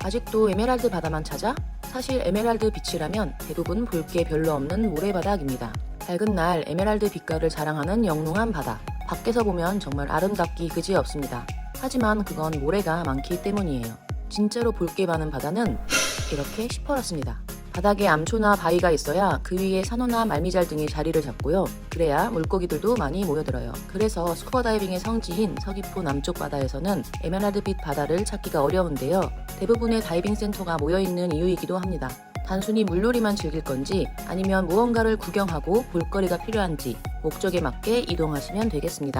아직도 에메랄드 바다만 찾아? 사실 에메랄드 비치라면 대부분 볼 게 별로 없는 모래바닥입니다. 밝은 날 에메랄드 빛깔을 자랑하는 영롱한 바다. 밖에서 보면 정말 아름답기 그지없습니다. 하지만 그건 모래가 많기 때문이에요. 진짜로 볼 게 많은 바다는 이렇게 시퍼렇습니다. 바닥에 암초나 바위가 있어야 그 위에 산호나 말미잘 등이 자리를 잡고요. 그래야 물고기들도 많이 모여들어요. 그래서 스쿠버 다이빙의 성지인 서귀포 남쪽 바다에서는 에메랄드빛 바다를 찾기가 어려운데요. 대부분의 다이빙 센터가 모여있는 이유이기도 합니다. 단순히 물놀이만 즐길 건지 아니면 무언가를 구경하고 볼거리가 필요한지 목적에 맞게 이동하시면 되겠습니다.